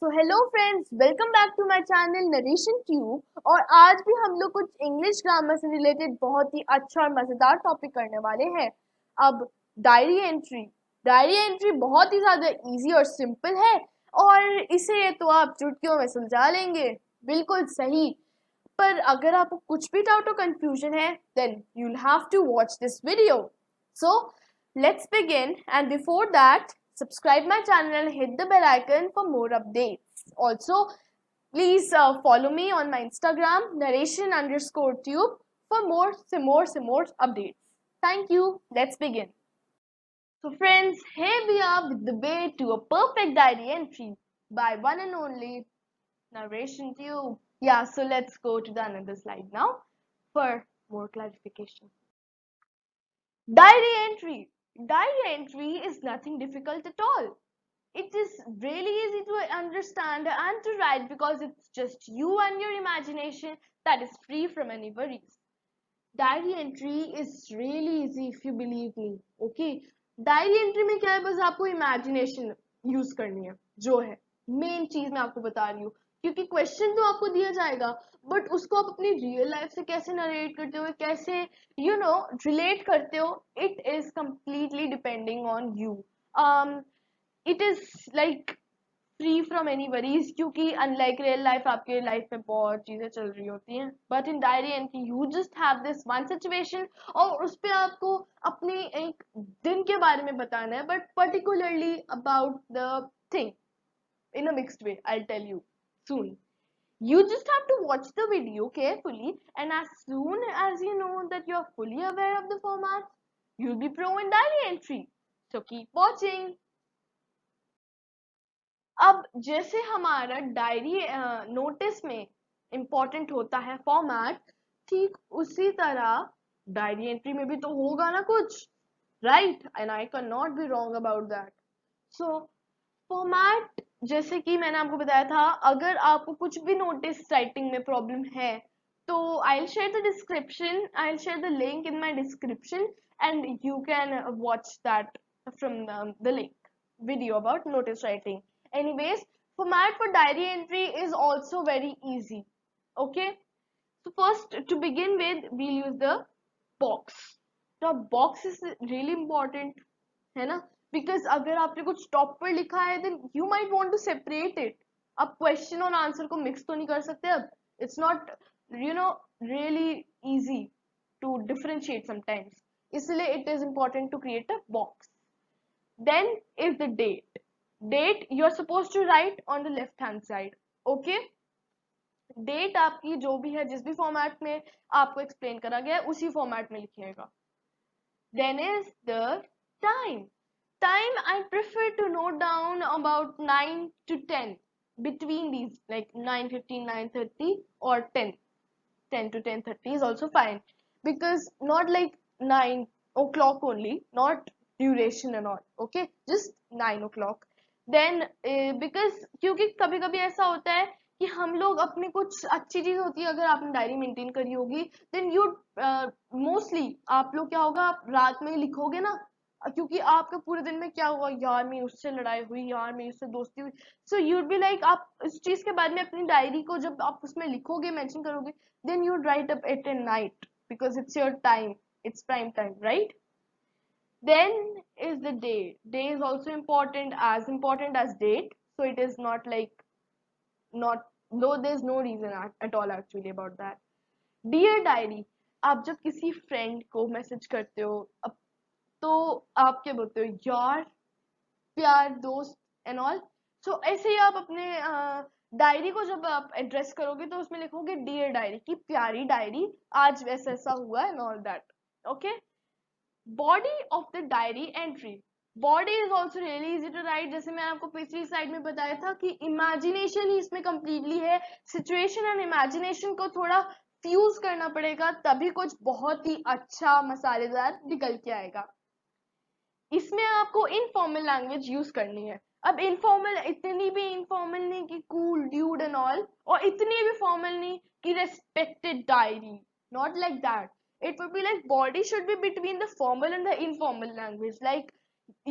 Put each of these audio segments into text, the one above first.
So hello friends, welcome back to my channel narration tube. और आज भी हम लोग कुछ इंग्लिश ग्रामर से रिलेटेड बहुत ही अच्छा और मज़ेदार टॉपिक करने वाले हैं। अब डायरी एंट्री बहुत ही ज़्यादा इजी और सिंपल है, और इसे तो आप चुटकियों में सुलझा लेंगे। बिल्कुल सही। पर अगर आपको कुछ भी डाउट और कंफ्यूजन है, then you will have to watch this video. So let's begin, and before that, subscribe my channel and hit the bell icon for more updates. Also, please follow me on my Instagram narration_tube for more updates. Thank you. Let's begin. So friends, here we are with the way to a perfect diary entry by one and only Narration Tube. Yeah, so let's go to the another slide now for more clarification. Diary entry. Diary entry is nothing difficult at all. It is really easy to understand and to write because it's just you and your imagination that is free from any worries. Diary entry is really easy if you believe me. Okay? Diary entry में क्या है, बस आपको imagination use करनी है, जो है main चीज मैं आपको बता रही हूँ। क्योंकि क्वेश्चन तो आपको दिया जाएगा, बट उसको आप अपनी रियल लाइफ से कैसे नरेट करते हो, कैसे रिलेट करते हो, it is completely depending on you. It is like free from any worries, क्योंकि अनलाइक रियल लाइफ आपके लाइफ में बहुत चीजें चल रही होती हैं, but in diary entry you just have this one situation, और उस पे आपको अपने एक दिन के बारे में बताना है, but particularly about the thing in a mixed way. I'll tell you soon. You just have to watch the video carefully, and as soon as you know that you're fully aware of the format, you'll be pro in diary entry. So keep watching. अब जैसे हमारा diary notice में important होता है format, ठीक उसी तरह diary entry में भी तो होगा ना कुछ, right? And I can not be wrong about that. So format, जैसे कि मैंने आपको बताया था, अगर आपको कुछ भी नोटिस राइटिंग में प्रॉब्लम है तो I will share the link in my description, and you can watch that from the link video about notice writing. Anyways, format for diary entry is also very easy. Okay, so first to begin with, we'll use the box. The box is really important, है ना? Because अगर आपने कुछ top पर लिखा है, then you might want to separate it. अब question और आंसर को मिक्स तो नहीं कर सकते। अब it's not really easy to differentiate sometimes, इसलिए it is important to create a box. Then is the date. Date you're supposed to write on the left hand side. Okay, date आपकी जो भी है, जिस भी फॉर्मेट में आपको explain करा गया है, उसी फॉर्मेट में लिखिएगा। Then is the time. Time I prefer to note down about 9 to 10, between these, like 9:15, 9:30, or 10 to 10:30 is also fine, because not like 9 o'clock only, not duration and all. Okay, just 9 o'clock. Then because क्योंकि कभी कभी ऐसा होता है कि हम लोग अपनी कुछ अच्छी चीज होती है, अगर आपने डायरी मेंटेन करी होगी, देन यू मोस्टली आप लोग क्या होगा, आप रात में लिखोगे ना, क्योंकि आपका पूरे दिन में क्या हुआ, यार मेरी उससे लड़ाई हुई, यार मेरी उससे दोस्ती हुई। सो यूड बी लाइक, आप इस चीज के बारे में अपनी डायरी को जब आप उसमें लिखोगे, मेंशन करोगे, then you write up it in night because it's your time, it's prime time, right? Then is the day. Day is also important as date, so it is not like, not, though there's no reason at all actually about that. Dear diary, आप जब किसी friend को message करते हो, अब तो आप क्या बोलते हो, यार, प्यार, दोस्त एंड ऑल। सो ऐसे ही आप अपने डायरी को जब आप एड्रेस करोगे, तो उसमें लिखोगे डियर डायरी, की प्यारी डायरी, आज वैसा ऐसा हुआ and all that. Okay, body of the diary entry. Body is also really easy to write, जैसे मैंने आपको पिछली स्लाइड में बताया था कि इमेजिनेशन ही इसमें कंप्लीटली है। सिचुएशन एंड इमेजिनेशन को थोड़ा फ्यूज करना पड़ेगा, तभी कुछ बहुत ही अच्छा मसालेदार निकल के आएगा। इसमें आपको इनफॉर्मल लैंग्वेज यूज करनी है। अब इनफॉर्मल, इतनी भी इनफॉर्मल नहीं कि कूल ड्यूड एंड ऑल, और इतनी भी फॉर्मल नहीं कि respected diary, not like that. It would be like body should be between the formal and the informal language. Like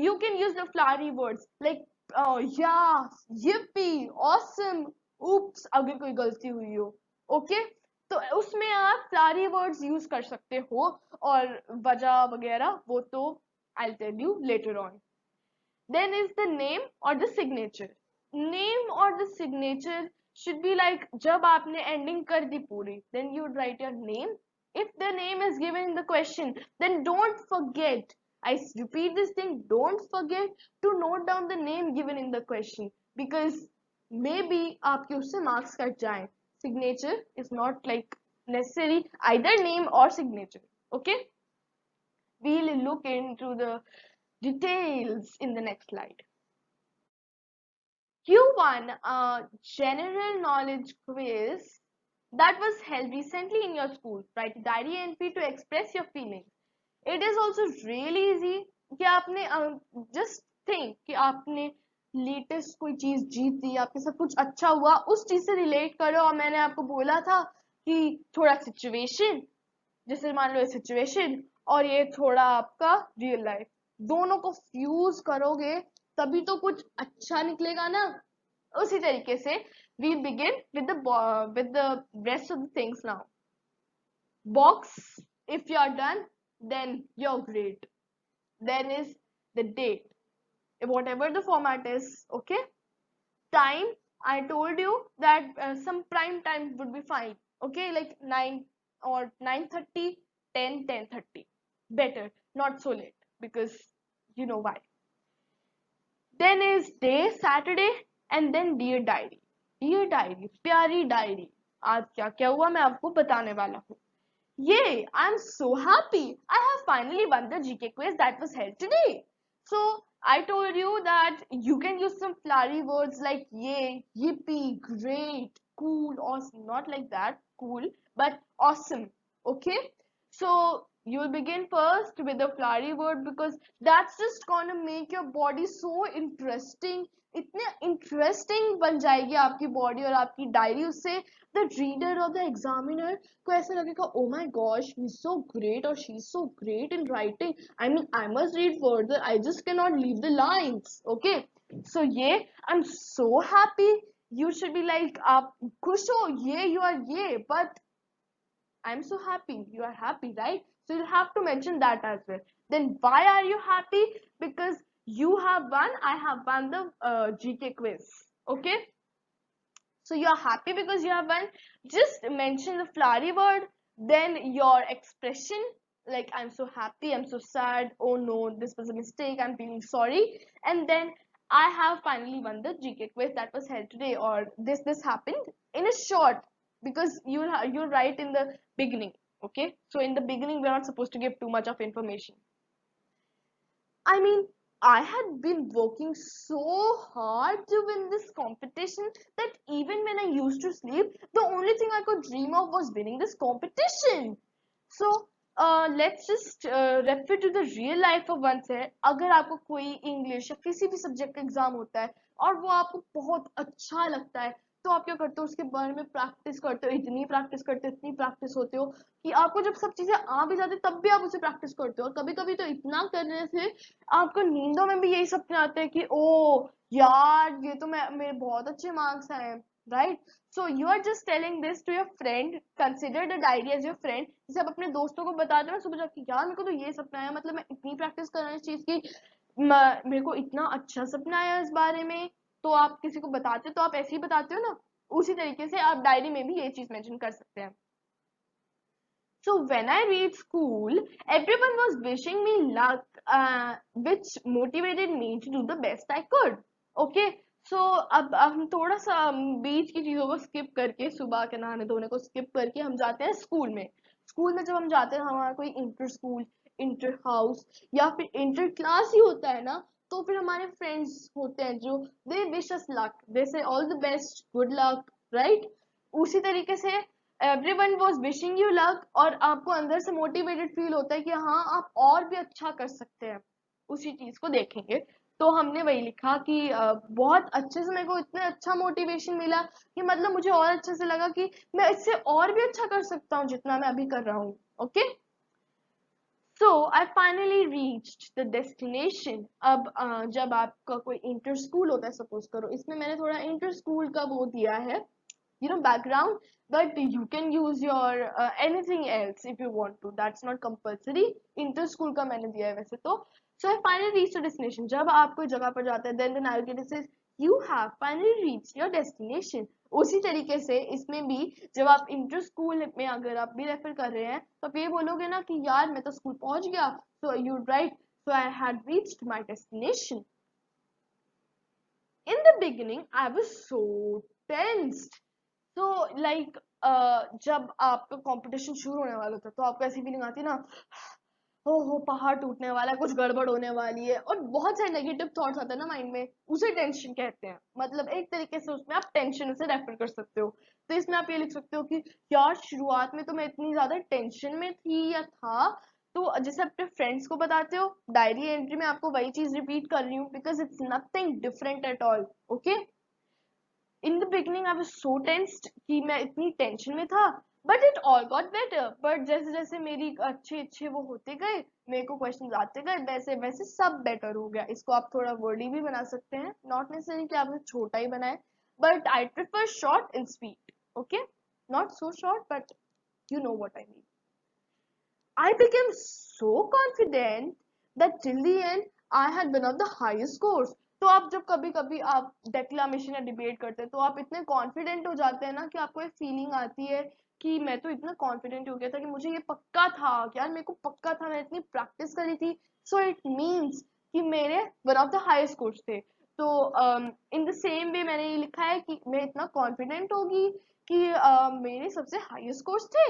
you can use the flowery words like या yippee, awesome, oops अगर कोई गलती हुई हो. Okay, तो उसमें आप सारे वर्ड्स यूज कर सकते हो, और वजह वगैरह वो तो I'll tell you later on. Then is the name or the signature. Name or the signature should be like जब आपने ending कर दी पूरी, then you would write your name. If the name is given in the question, then don't forget. I repeat this thing, don't forget to note down the name given in the question, because maybe आपके उससे marks cut जाएं. Signature is not like necessary, either name or signature. Okay, we'll look into the details in the next slide. You won a general knowledge quiz that was held recently in your school. Write a diary entry to express your feelings. It is also really easy कि आपने just think कि आपने latest कोई चीज जीत ली, आपके साथ कुछ अच्छा हुआ, उस चीज से रिलेट करो. और मैंने आपको बोला था कि थोड़ा सिचुएशन, जैसे मान लो ये सिचुएशन और ये थोड़ा आपका रियल लाइफ, दोनों को फ्यूज करोगे तभी तो कुछ अच्छा निकलेगा ना. उसी तरीके से we begin with the rest of the things now. Box, if you are done, then you're great. Then is the date, whatever the format is. Okay, time, I told you that some prime time would be fine. Okay, like 9 or 9:30, 10, 10:30, better not so late, because you know why. Then is day, Saturday, and then dear diary. Dear diary, प्यारी diary, आज क्या क्या हुआ मैं आपको बताने वाला हूँ. Yay, I'm so happy. I have finally won the GK quiz that was held today. So I told you that you can use some flowery words like yay, yippee, great, cool, awesome. Not like that, cool, but awesome. Okay? So you will begin first with the flowery word, because that's just gonna make your body so interesting. इतने interesting बन जाएगी आपकी body और आपकी diary, उससे the reader और the examiner को ऐसा लगेगा, oh my gosh, he is so great और she is so great in writing, I mean I must read further, I just can not leave the lines. Okay, so ये I am so happy, you should be like, आप खुश हो, ये you are ये, but I'm so happy. You are happy, right? So you have to mention that as well. Then why are you happy? Because you have won, I have won the GK quiz. Okay? So you are happy because you have won. Just mention the flowery word, then your expression, like I'm so happy, I'm so sad, oh no, this was a mistake, I'm feeling sorry. And then I have finally won the GK quiz that was held today, or this happened in a short, because you'll write in the beginning. Okay, so in the beginning we're not supposed to give too much of information. I mean, I had been working so hard to win this competition that even when I used to sleep, the only thing I could dream of was winning this competition. So let's just refer to the real life of once है. अगर आपको कोई English या किसी भी subject का exam होता है और वो आपको बहुत अच्छा लगता है, तो आप क्या करते हो, उसके बारे में प्रैक्टिस करते हो, इतनी प्रैक्टिस करते हो, इतनी प्रैक्टिस होते हो कि आपको जब सब चीजें आ भी जाती तब भी आप उसे प्रैक्टिस करते हो. और कभी कभी तो इतना करने से आपको नींदों में भी यही सपने आते हैं कि ओ यार, ये तो मैं मेरे बहुत अच्छे मार्क्स आए हैं, right? So you are just telling this to your friend, consider the diary as your friend. जैसे आप अपने दोस्तों को बताते हो ना सुबह जाके, यार मेरे को तो ये सपना आया, मतलब मैं इतनी प्रैक्टिस कर रहा हूँ इस चीज की, मेरे को इतना अच्छा सपना आया इस बारे में. तो आप किसी को बताते हो तो आप ऐसे ही बताते हो ना, उसी तरीके से आप डायरी में भी ये चीज मेंशन कर सकते हैं. So when I reached school, everyone was wishing me luck, which motivated me to do the best I could. Okay, so अब हम थोड़ा सा बीच की चीजों को स्किप करके, सुबह के नहाने धोने को स्किप करके हम जाते हैं स्कूल में. स्कूल में जब हम जाते हैं, हमारा कोई इंटर स्कूल, इंटर हाउस या फिर इंटर क्लास ही होता है ना, तो फिर हमारे फ्रेंड्स होते हैं जो दे विश अस लक, दे से all the best, good luck, right? उसी तरीके से everyone was wishing you luck, और आपको अंदर से मोटिवेटेड फील होता है कि हाँ आप और भी अच्छा कर सकते हैं. उसी चीज को देखेंगे. तो हमने वही लिखा कि बहुत अच्छे से मेरे को इतना अच्छा मोटिवेशन मिला कि मतलब मुझे और अच्छे से लगा कि मैं इससे और भी अच्छा कर सकता हूँ जितना मैं अभी कर रहा हूँ. Okay, So I finally reached the destination. अब जब आपका कोई इंटर स्कूल होता है, सपोज करो इसमें मैंने थोड़ा इंटर स्कूल का वो दिया है, background, but you can use your anything else if you want to, that's not compulsory. Inter school का मैंने दिया है वैसे तो. So I finally reached a destination. जब आप कोई जगह पर जाते हैं, then the navigator says you have finally reached your destination. उसी तरीके से इसमें भी जब आप इंटर स्कूल में अगर आप भी रेफर कर रहे हैं तो आप ये बोलोगे ना कि यार मैं तो स्कूल पहुंच गया, so you write so I had reached my destination. In the beginning I was so tensed. तो लाइक जब आपका कंपटीशन शुरू होने वाला था तो आपको ऐसी फीलिंग आती है ना, हो पहाड़ टूटने वाला है, कुछ गड़बड़ होने वाली है, और बहुत सारे नेगेटिव थॉट्स आते हैं ना माइंड में, उसे टेंशन कहते हैं. मतलब एक तरीके से उसमें आप टेंशन से रेफर कर सकते हो. तो इसमें आप ये लिख सकते हो कि यार शुरुआत में तो मैं इतनी ज्यादा टेंशन में थी या था. तो जैसे अपने फ्रेंड्स को बताते हो, डायरी एंट्री में आपको वही चीज रिपीट कर रही हूँ, because it's nothing different at all. Okay. In the beginning I was so tensed कि मैं इतनी टेंशन में था, but it all got better. But जैसे जैसे मेरी अच्छे अच्छे वो होते गए, मेरे को क्वेश्चंस आते गए, वैसे वैसे सब बेटर हो गया. इसको आप थोड़ा वर्डी भी बना सकते हैं, नॉट नेसेसरी कि आपने छोटा ही बनाए, but I prefer short and sweet. Okay, not so short but you know what I mean. I became so confident that till the end I had one of the highest scores. तो आप जब कभी कभी आप डेक्लामेशन या debate करते हैं तो आप इतने कॉन्फिडेंट हो जाते हैं ना कि आपको एक फीलिंग आती है कि मैं तो इतना कॉन्फिडेंट हो गया था कि मुझे ये पक्का था कि यार मेरे को पक्का था, मैं इतनी प्रैक्टिस करी थी. सो इट मीन्स कि मेरे one of the highest scores थे. तो इन द सेम वे मैंने ये लिखा है कि मैं इतना कॉन्फिडेंट होगी कि मेरे सबसे हाईएस्ट स्कोर्स थे.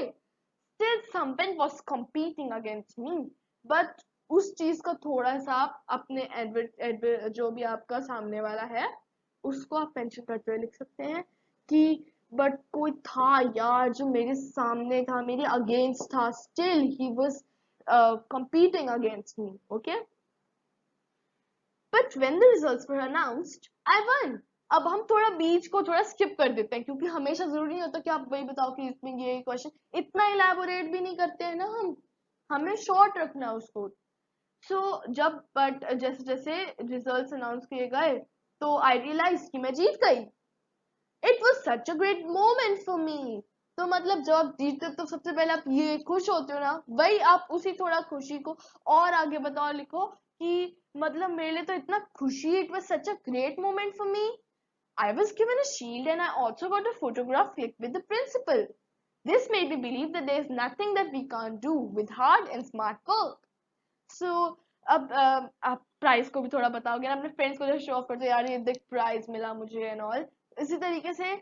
Still someone was competing against me, but उस चीज का थोड़ा सा आप अपने जो भी आपका सामने वाला है उसको आप मेंशन करते हुए लिख सकते हैं कि बट कोई था यार जो मेरे सामने था, मेरे अगेंस्ट था, still he was competing against me. Okay, but when the results were announced I won. अब हम थोड़ा बीच को थोड़ा स्किप कर देते हैं क्योंकि हमेशा जरूरी नहीं होता कि आप वही बताओ कि इसमें ये क्वेश्चन इतना इलेबोरेट भी नहीं करते हैं ना हम, हमें शॉर्ट रखना है उसको. सो जब बट जैसे जैसे रिजल्ट्स अनाउंस किए गए तो आई रियलाइज कि मैं जीत गई. It was such a great moment for me. तो मतलब जब आप जीतते हो तो सबसे पहले आप ये खुश होते हो ना, वही आप उसी थोड़ा खुशी को और आगे बताओ, लिखो कि मतलब मेरे लिए तो इतना खुशी, it was such a great moment for me. I was given a shield and I also got a photograph clicked with the principal. This made me believe that there is nothing that we can't do with hard and smart work. So अब आप price को भी थोड़ा बताओगे ना अपने friends को, जो शो ऑफ करते हो यार ये देख प्राइज मिला मुझे एंड ऑल. इसी तरीके से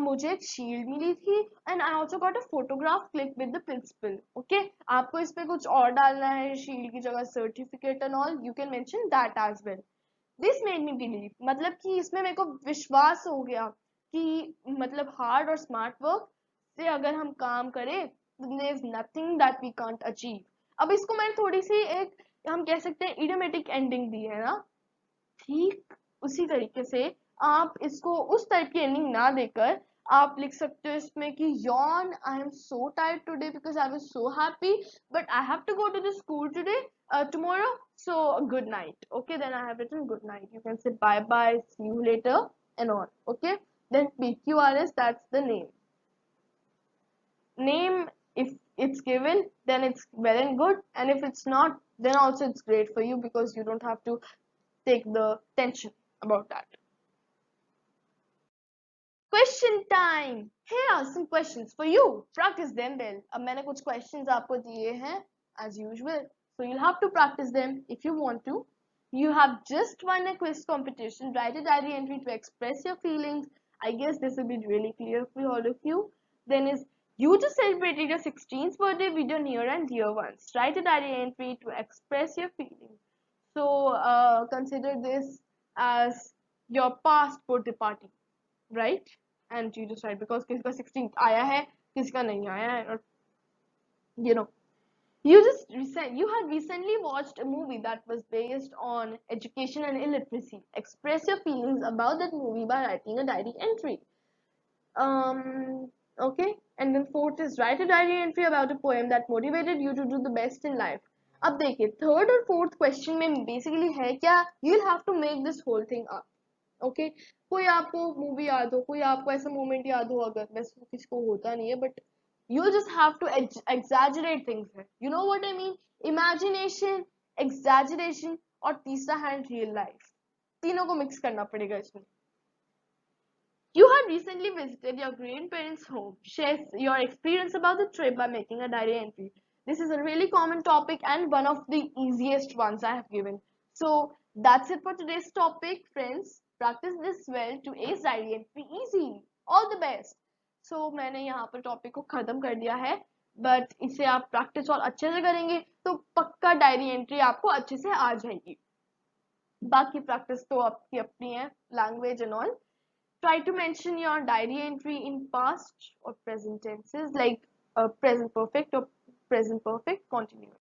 मुझे एक शील्ड मिली थी and I also got a photograph click with the principal. Okay, आपको इसमें कुछ और डालना है शील्ड की जगह certificate and all, you can mention that as well. This made me believe, मतलब कि इसमें मेरे को विश्वास हो गया कि मतलब हार्ड और स्मार्ट वर्क से अगर हम काम करें there is nothing that we can't achieve. अब इसको मैंने थोड़ी सी एक हम कह सकते हैं इडियोमेटिक एंडिंग दी है ना. ठीक उसी तरीके से आप इसको उस टाइप की एंडिंग ना देकर आप लिख सकते हो इसमें कि yawn, I am so tired today because I was so happy, but I have to go to the school today, tomorrow, so good night. Okay, then I have written good night. You can say bye bye, see you later and all. Okay, then PQRS, that's the name. If it's given then it's well and good, and if it's not then also it's great for you because you don't have to take the tension about that. Question time. Here are some questions for you. Practice them well. अब मैंने कुछ questions आपको दिए हैं as usual. So you'll have to practice them if you want to. You have just won a quiz competition. Write a diary entry to express your feelings. I guess this will be really clear for all of you. Then is you just celebrated your 16th birthday with your near and dear ones. Write a diary entry to express your feelings. So consider this as your past birthday party, right? And you decide because किसी का 16th आया है, किसी का नहीं आया है, और you know, you had recently watched a movie that was based on education and illiteracy. Express your feelings about that movie by writing a diary entry. Okay, and then fourth is write a diary entry about a poem that motivated you to do the best in life. अब देखिए third और fourth question में basically है क्या, you will have to make this whole thing up, okay. कोई आपको movie याद हो, कोई आपको ऐसा मोमेंट याद हो, अगर वैसे तो किसी को होता नहीं है, but you just have to exaggerate things है, you know what I mean, imagination, exaggeration और तीसरा हैंड रियल लाइफ, तीनों को मिक्स करना पड़ेगा इसमें। You have recently visited your grandparents' home. Share your experience about the trip by making a diary entry. This is a really common topic and one of the easiest ones I have given. So that's it for today's topic, friends. Practice this well to ace diary entry easily. All the best. So मैंने यहाँ पर topic को खत्म कर दिया है, but इसे आप प्रैक्टिस और अच्छे से करेंगे तो पक्का डायरी एंट्री आपको अच्छे से आ जाएगी। बाकी प्रैक्टिस तो आपकी अपनी है, language and all. Try to mention your diary entry in past or present tenses like present perfect or present perfect continuous.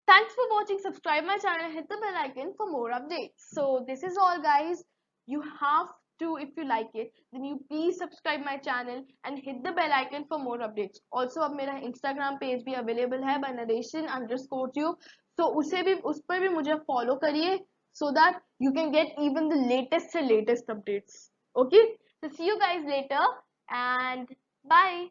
Thanks for watching. Subscribe my channel, hit the bell icon for more updates. So this is all guys. You have to, if you like it, then you please subscribe my channel and hit the bell icon for more updates. Also अब मेरा Instagram page भी available है by narration_tube. So उस पर भी मुझे follow करिए so that you can get even the latest updates. Okay, so see you guys later and bye.